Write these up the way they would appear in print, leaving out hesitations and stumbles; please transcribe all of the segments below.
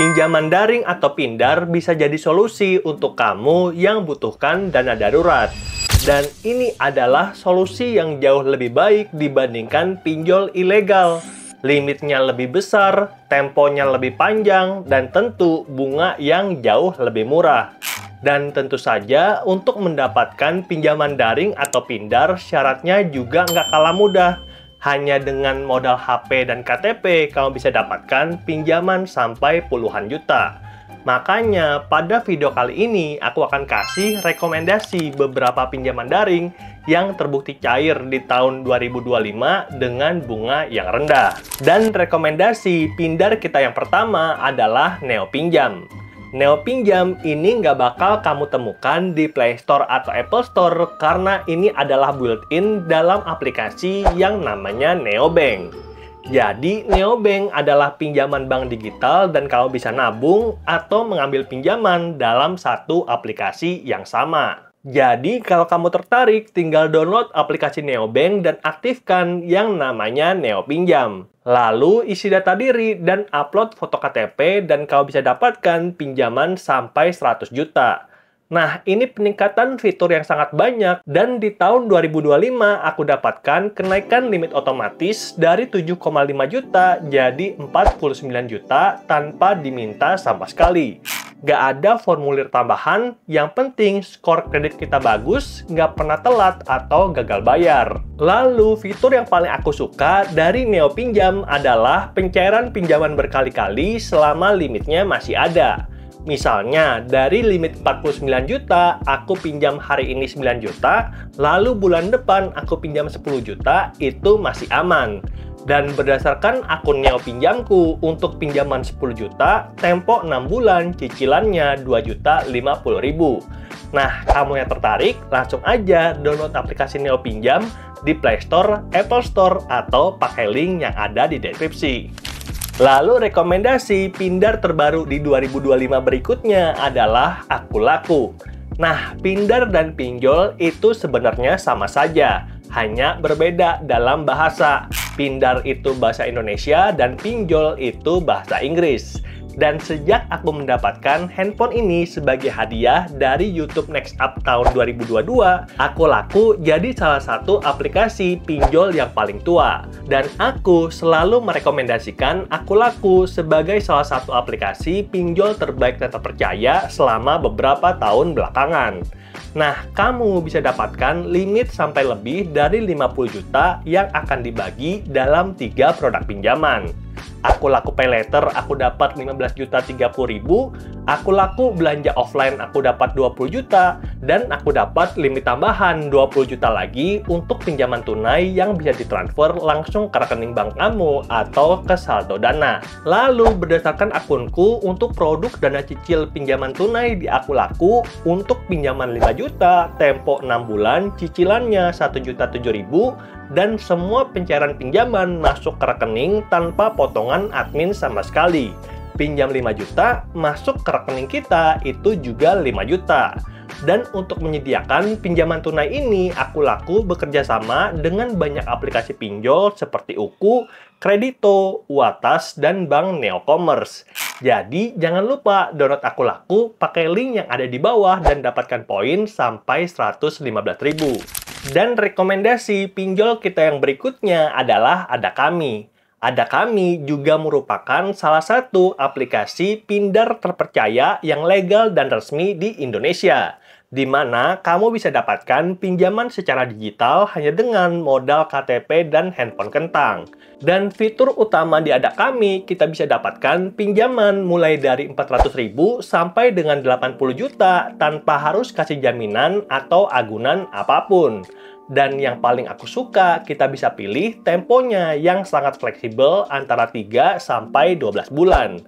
Pinjaman daring atau Pindar bisa jadi solusi untuk kamu yang butuhkan dana darurat. Dan ini adalah solusi yang jauh lebih baik dibandingkan pinjol ilegal. Limitnya lebih besar, temponya lebih panjang, dan tentu bunga yang jauh lebih murah. Dan tentu saja untuk mendapatkan pinjaman daring atau Pindar syaratnya juga nggak kalah mudah. Hanya dengan modal HP dan KTP, kamu bisa dapatkan pinjaman sampai puluhan juta. Makanya, pada video kali ini, aku akan kasih rekomendasi beberapa pinjaman daring yang terbukti cair di tahun 2025 dengan bunga yang rendah. Dan rekomendasi Pindar kita yang pertama adalah Neo Pinjam. Neo Pinjam ini nggak bakal kamu temukan di Play Store atau Apple Store karena ini adalah built-in dalam aplikasi yang namanya Neobank. Jadi, Neobank adalah pinjaman bank digital dan kamu bisa nabung atau mengambil pinjaman dalam satu aplikasi yang sama. Jadi, kalau kamu tertarik, tinggal download aplikasi Neobank dan aktifkan yang namanya Neo Pinjam. Lalu, isi data diri dan upload foto KTP dan kamu bisa dapatkan pinjaman sampai 100 juta. Nah, ini peningkatan fitur yang sangat banyak dan di tahun 2025 aku dapatkan kenaikan limit otomatis dari 7,5 juta jadi 49 juta tanpa diminta sama sekali. Nggak ada formulir tambahan, yang penting skor kredit kita bagus, nggak pernah telat atau gagal bayar. Lalu, fitur yang paling aku suka dari Neo Pinjam adalah pencairan pinjaman berkali-kali selama limitnya masih ada. Misalnya, dari limit 49 juta, aku pinjam hari ini 9 juta, lalu bulan depan aku pinjam 10 juta, itu masih aman. Dan berdasarkan akun Neo Pinjamku, untuk pinjaman 10 juta, tempo 6 bulan, cicilannya 2.050.000. Nah, kamu yang tertarik, langsung aja download aplikasi Neo Pinjam di Play Store, Apple Store, atau pakai link yang ada di deskripsi. Lalu rekomendasi Pindar terbaru di 2025 berikutnya adalah Akulaku. Nah, Pindar dan pinjol itu sebenarnya sama saja, hanya berbeda dalam bahasa. Pindar itu bahasa Indonesia dan pinjol itu bahasa Inggris. Dan sejak aku mendapatkan handphone ini sebagai hadiah dari YouTube Next Up tahun 2022, Akulaku jadi salah satu aplikasi pinjol yang paling tua. Dan aku selalu merekomendasikan Akulaku sebagai salah satu aplikasi pinjol terbaik dan terpercaya selama beberapa tahun belakangan. Nah, kamu bisa dapatkan limit sampai lebih dari 50 juta yang akan dibagi dalam 3 produk pinjaman. Akulaku Pay Later aku dapat 15.030.000, Akulaku belanja offline aku dapat 20 juta, dan aku dapat limit tambahan 20 juta lagi untuk pinjaman tunai yang bisa ditransfer langsung ke rekening bank kamu atau ke saldo dana. Lalu berdasarkan akunku untuk produk dana cicil pinjaman tunai di Akulaku untuk pinjaman 5 juta, tempo 6 bulan, cicilannya 1.007.000, dan semua pencairan pinjaman masuk ke rekening tanpa potongan admin sama sekali. Pinjam 5 juta, masuk ke rekening kita itu juga 5 juta. Dan untuk menyediakan pinjaman tunai ini, Akulaku bekerja sama dengan banyak aplikasi pinjol seperti Uku, Kredito, Uatas, dan Bank Neocommerce. Jadi, jangan lupa download Akulaku pakai link yang ada di bawah dan dapatkan poin sampai 115.000. Dan rekomendasi pinjol kita yang berikutnya adalah Adakami. Adakami juga merupakan salah satu aplikasi Pindar terpercaya yang legal dan resmi di Indonesia, di mana kamu bisa dapatkan pinjaman secara digital hanya dengan modal KTP dan handphone kentang. Dan fitur utama di Adakami, kita bisa dapatkan pinjaman mulai dari 400.000 sampai dengan 80 juta tanpa harus kasih jaminan atau agunan apapun. Dan yang paling aku suka, kita bisa pilih temponya yang sangat fleksibel antara 3 sampai 12 bulan.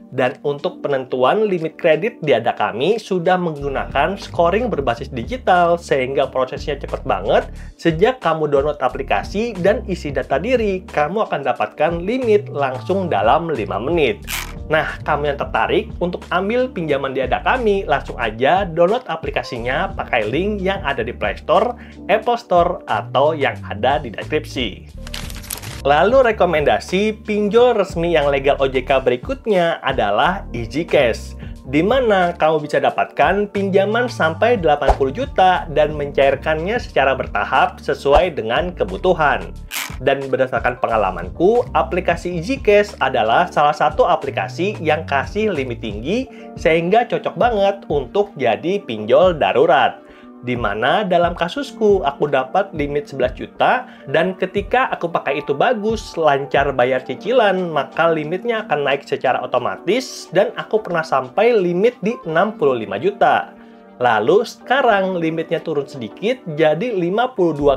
Dan untuk penentuan limit kredit di Adakami sudah menggunakan scoring berbasis digital sehingga prosesnya cepat banget. Sejak kamu download aplikasi dan isi data diri, kamu akan dapatkan limit langsung dalam 5 menit. Nah, kamu yang tertarik untuk ambil pinjaman di Adakami, langsung aja download aplikasinya pakai link yang ada di Play Store, Apple Store, atau yang ada di deskripsi. Lalu rekomendasi pinjol resmi yang legal OJK berikutnya adalah EasyCash, di mana kamu bisa dapatkan pinjaman sampai 80 juta dan mencairkannya secara bertahap sesuai dengan kebutuhan. Dan berdasarkan pengalamanku, aplikasi EasyCash adalah salah satu aplikasi yang kasih limit tinggi sehingga cocok banget untuk jadi pinjol darurat. Di mana dalam kasusku aku dapat limit 11 juta dan ketika aku pakai itu bagus, lancar bayar cicilan, maka limitnya akan naik secara otomatis dan aku pernah sampai limit di 65 juta. Lalu sekarang limitnya turun sedikit jadi 52,5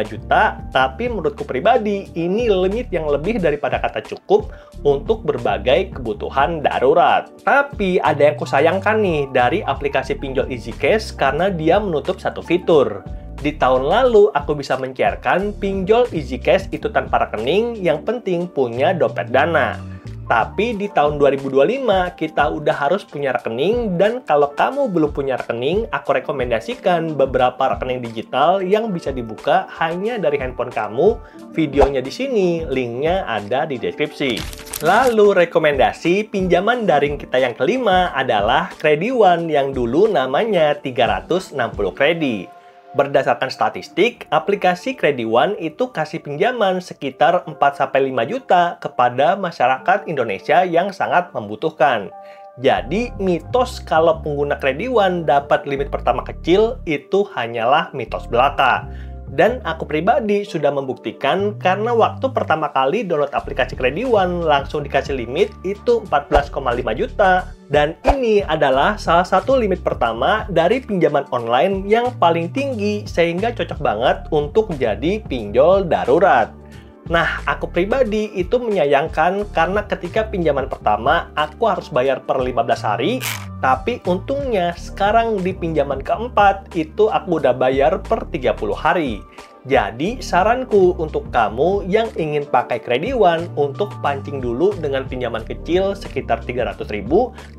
juta, tapi menurutku pribadi ini limit yang lebih daripada kata cukup untuk berbagai kebutuhan darurat. Tapi ada yang kusayangkan nih dari aplikasi pinjol EasyCash karena dia menutup satu fitur. Di tahun lalu aku bisa mencairkan pinjol EasyCash itu tanpa rekening, yang penting punya dompet Dana. Tapi di tahun 2025 kita udah harus punya rekening, dan kalau kamu belum punya rekening, aku rekomendasikan beberapa rekening digital yang bisa dibuka hanya dari handphone kamu. Videonya di sini, linknya ada di deskripsi. Lalu rekomendasi pinjaman daring kita yang kelima adalah Krediwan yang dulu namanya 360 Kredi. Berdasarkan statistik, aplikasi Krediwan itu kasih pinjaman sekitar 4-5 juta kepada masyarakat Indonesia yang sangat membutuhkan. Jadi, mitos kalau pengguna Krediwan dapat limit pertama kecil itu hanyalah mitos belaka. Dan aku pribadi sudah membuktikan karena waktu pertama kali download aplikasi Krediwan langsung dikasih limit itu 14,5 juta. Dan ini adalah salah satu limit pertama dari pinjaman online yang paling tinggi sehingga cocok banget untuk jadi pinjol darurat. Nah, aku pribadi itu menyayangkan karena ketika pinjaman pertama aku harus bayar per 15 hari, tapi untungnya sekarang di pinjaman keempat itu aku udah bayar per 30 hari. Jadi, saranku untuk kamu yang ingin pakai Krediwan untuk pancing dulu dengan pinjaman kecil sekitar 300.000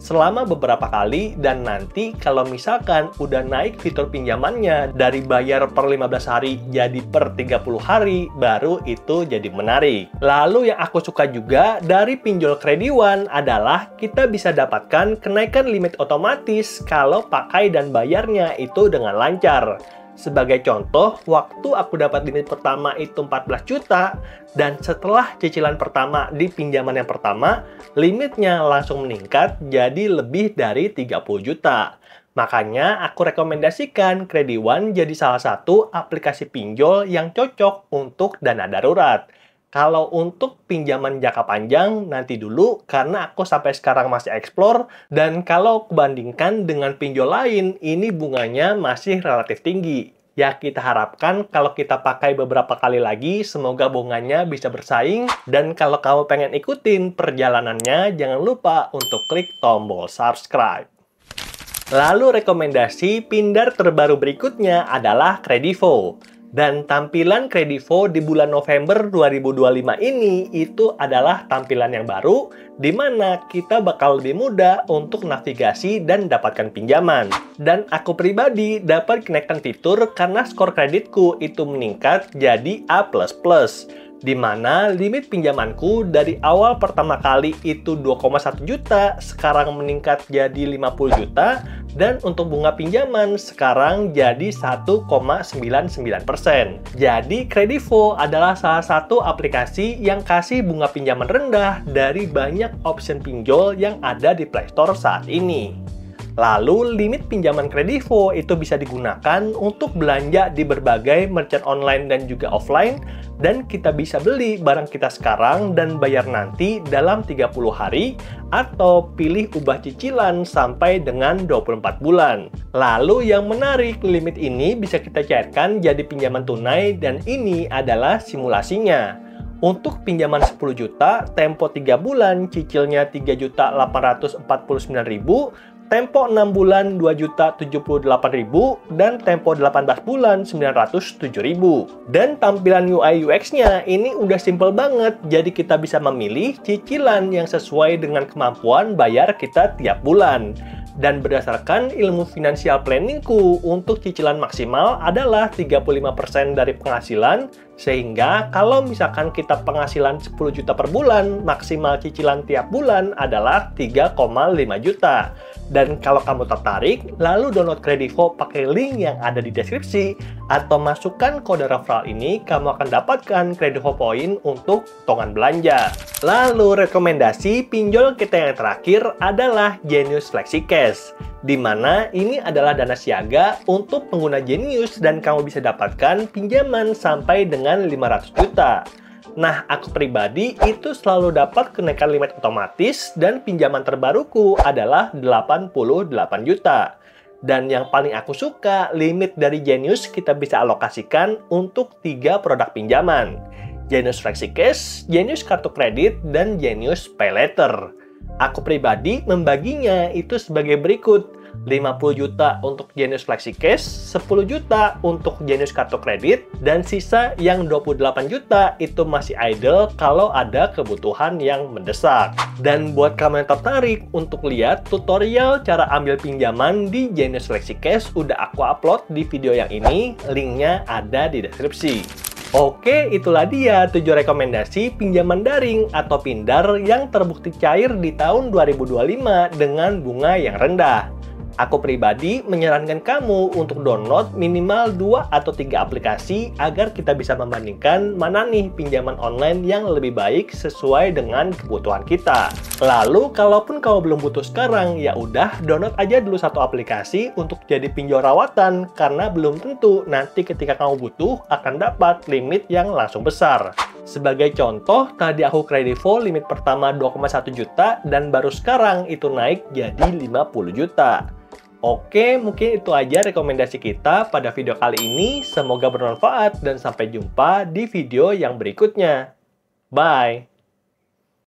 selama beberapa kali, dan nanti kalau misalkan udah naik fitur pinjamannya dari bayar per 15 hari jadi per 30 hari, baru itu jadi menarik. Lalu yang aku suka juga dari pinjol Krediwan adalah kita bisa dapatkan kenaikan limit otomatis kalau pakai dan bayarnya itu dengan lancar. Sebagai contoh, waktu aku dapat limit pertama itu 14 juta, dan setelah cicilan pertama di pinjaman yang pertama, limitnya langsung meningkat jadi lebih dari 30 juta. Makanya aku rekomendasikan Krediwan jadi salah satu aplikasi pinjol yang cocok untuk dana darurat. Kalau untuk pinjaman jangka panjang, nanti dulu karena aku sampai sekarang masih explore, dan kalau kubandingkan dengan pinjol lain, ini bunganya masih relatif tinggi. Ya, kita harapkan kalau kita pakai beberapa kali lagi, semoga bunganya bisa bersaing, dan kalau kamu pengen ikutin perjalanannya, jangan lupa untuk klik tombol subscribe. Lalu rekomendasi pindar terbaru berikutnya adalah Kredivo. Dan tampilan Kredivo di bulan November 2025 ini itu adalah tampilan yang baru di mana kita bakal lebih mudah untuk navigasi dan dapatkan pinjaman. Dan aku pribadi dapat kenaikan fitur karena skor kreditku itu meningkat jadi A++. Di mana limit pinjamanku dari awal pertama kali itu 2,1 juta, sekarang meningkat jadi 50 juta, dan untuk bunga pinjaman sekarang jadi 1,99%. Jadi Kredivo adalah salah satu aplikasi yang kasih bunga pinjaman rendah dari banyak option pinjol yang ada di Play Store saat ini. Lalu, limit pinjaman Kredivo itu bisa digunakan untuk belanja di berbagai merchant online dan juga offline, dan kita bisa beli barang kita sekarang dan bayar nanti dalam 30 hari, atau pilih ubah cicilan sampai dengan 24 bulan. Lalu yang menarik, limit ini bisa kita cairkan jadi pinjaman tunai, dan ini adalah simulasinya. Untuk pinjaman 10 juta, tempo 3 bulan, cicilnya 3.849.000, tempo 6 bulan 2.078.000, dan tempo 18 bulan 907.000. Dan tampilan UI UX-nya ini udah simple banget, jadi kita bisa memilih cicilan yang sesuai dengan kemampuan bayar kita tiap bulan. Dan berdasarkan ilmu finansial planningku, untuk cicilan maksimal adalah 35% dari penghasilan, Sehingga kalau misalkan kita penghasilan 10 juta per bulan, maksimal cicilan tiap bulan adalah 3,5 juta. Dan kalau kamu tertarik, lalu download Kredivo pakai link yang ada di deskripsi, atau masukkan kode referral ini, kamu akan dapatkan Kredivo Point untuk potongan belanja. Lalu rekomendasi pinjol kita yang terakhir adalah Genius FlexiCash, di mana ini adalah dana siaga untuk pengguna Genius dan kamu bisa dapatkan pinjaman sampai dengan 500 juta. Nah, aku pribadi itu selalu dapat kenaikan limit otomatis dan pinjaman terbaruku adalah 88 juta. Dan yang paling aku suka, limit dari Genius kita bisa alokasikan untuk 3 produk pinjaman. Genius FlexiCash, Genius Kartu Kredit, dan Genius PayLater. Aku pribadi membaginya itu sebagai berikut. 50 juta untuk Genius FlexiCash, 10 juta untuk Genius Kartu Kredit, dan sisa yang 28 juta itu masih idle kalau ada kebutuhan yang mendesak. Dan buat kamu yang tertarik untuk lihat tutorial cara ambil pinjaman di Genius FlexiCash, udah aku upload di video yang ini, linknya ada di deskripsi. Oke, itulah dia 7 rekomendasi pinjaman daring atau pindar yang terbukti cair di tahun 2025 dengan bunga yang rendah. Aku pribadi menyarankan kamu untuk download minimal 2 atau 3 aplikasi agar kita bisa membandingkan mana nih pinjaman online yang lebih baik sesuai dengan kebutuhan kita. Lalu, kalaupun kamu belum butuh sekarang, ya udah download aja dulu satu aplikasi untuk jadi pinjol rawatan karena belum tentu nanti ketika kamu butuh akan dapat limit yang langsung besar. Sebagai contoh, tadi aku Kredivo limit pertama 2,1 juta dan baru sekarang itu naik jadi 50 juta. Oke, mungkin itu aja rekomendasi kita pada video kali ini. Semoga bermanfaat dan sampai jumpa di video yang berikutnya. Bye!